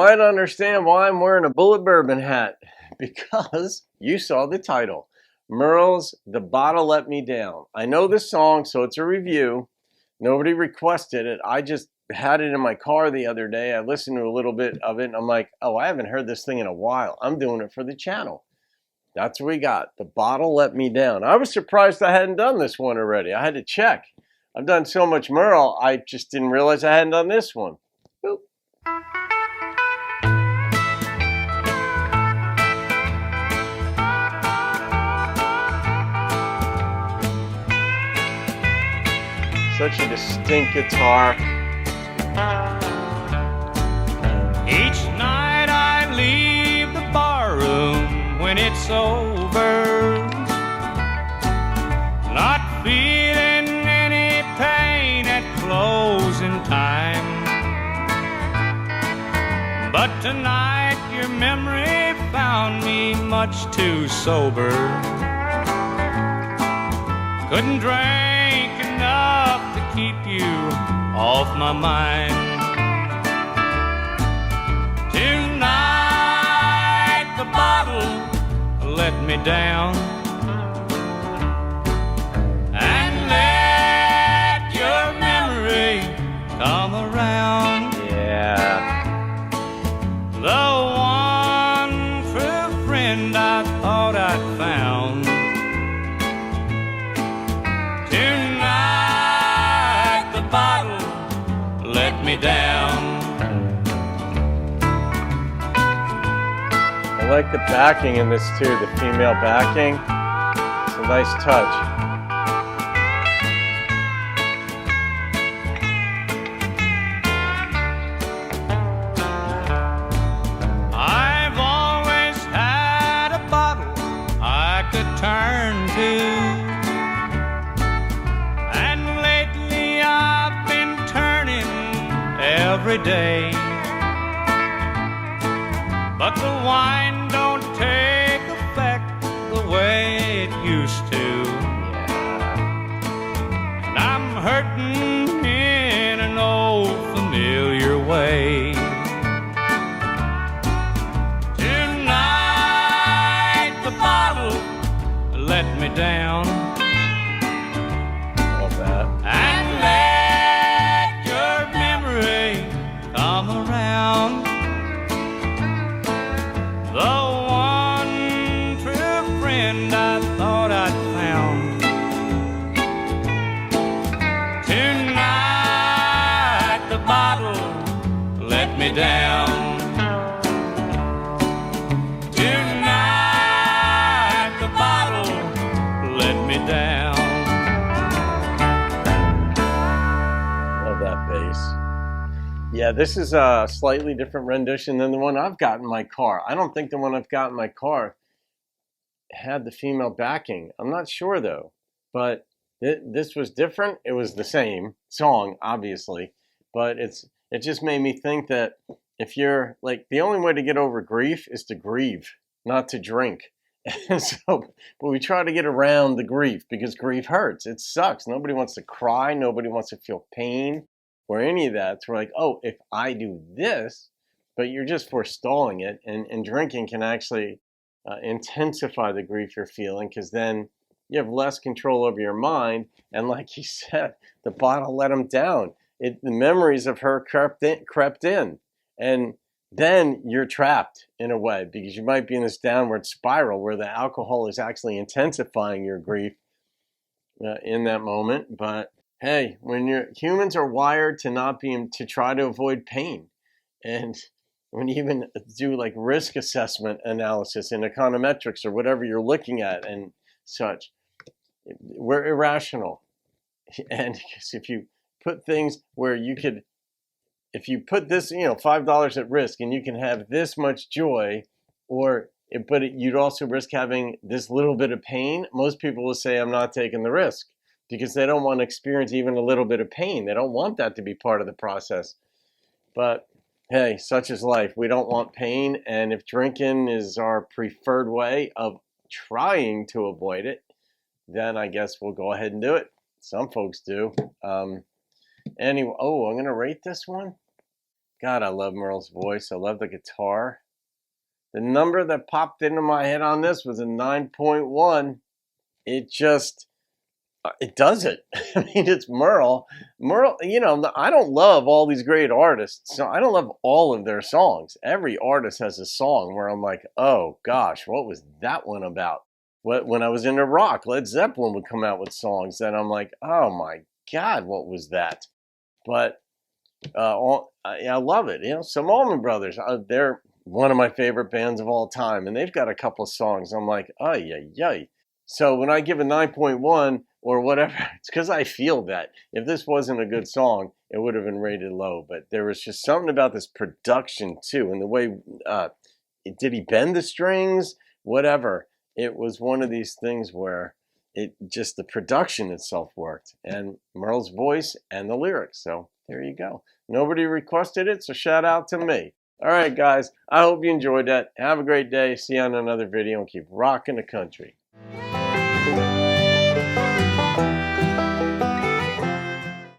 might understand why I'm wearing a Bullet Bourbon hat, because you saw the title. Merle's The Bottle Let Me Down. I know this song, so it's a review. Nobody requested it. I just had it in my car the other day. I listened to a little bit of it, and I'm like, oh, I haven't heard this thing in a while. I'm doing it for the channel. That's what we got. The Bottle Let Me Down. I was surprised I hadn't done this one already. I had to check. I've done so much Merle, I just didn't realize I hadn't done this one. Boop. Such a distinct guitar. Each night I leave the barroom when it's over, not feeling any pain at closing time. But tonight your memory found me much too sober. Couldn't drink enough to keep you off my mind. Tonight the bottle let me down, and let your memory come around. Yeah. The one true friend I thought I'd found. Tonight the bottle let me down. I like the backing in this too, the female backing. It's a nice touch. I've always had a bottle I could turn to, and lately I've been turning every day. But the wine don't take effect the way it used to, and I'm hurting in an old familiar way. Tonight the bottle let me down, Love that. and let your memory come around. The one true friend I thought I'd found. Tonight the bottle let me down. Tonight the bottle let me down. Love that bass. Yeah, this is a slightly different rendition than the one I've got in my car. I don't think the one I've got in my car had the female backing. I'm not sure though, but this was different. It was the same song, obviously, but it just made me think that if you're like, the only way to get over grief is to grieve, not to drink. And so, but we try to get around the grief because grief hurts. It sucks. Nobody wants to cry. Nobody wants to feel pain or any of that. So we're like, oh, if I do this, but you're just forestalling it, and drinking can actually intensify the grief you're feeling, because then you have less control over your mind. And like he said, the bottle let him down. The memories of her crept in, and then you're trapped in a way, because you might be in this downward spiral where the alcohol is actually intensifying your grief in that moment. But hey, humans are wired to try to avoid pain. And when you even do like risk assessment analysis in econometrics or whatever you're looking at and such, we're irrational. And if you put things where if you put this, $5 at risk and you can have this much joy, you'd also risk having this little bit of pain, most people will say, I'm not taking the risk, because they don't want to experience even a little bit of pain. They don't want that to be part of the process. But hey, such is life. We don't want pain, and if drinking is our preferred way of trying to avoid it, then I guess we'll go ahead and do it. Some folks do. Anyway, I'm going to rate this one. God, I love Merle's voice. I love the guitar. The number that popped into my head on this was a 9.1. It just, it does it. I mean, it's Merle. Merle, you know, I don't love all these great artists, so I don't love all of their songs. Every artist has a song where I'm like, oh gosh, what was that one about? When I was into rock, Led Zeppelin would come out with songs that I'm like, oh my God, what was that? But I love it. You know, some Allman Brothers, they're one of my favorite bands of all time, and they've got a couple of songs. I'm like, oh yeah, yeah. So when I give a 9.1 or whatever, it's because I feel that. If this wasn't a good song, it would have been rated low. But there was just something about this production too, and the way did he bend the strings, whatever. It was one of these things where it just the production itself worked, and Merle's voice and the lyrics. So there you go. Nobody requested it, so shout out to me. All right, guys. I hope you enjoyed that. Have a great day. See you on another video, and keep rocking the country.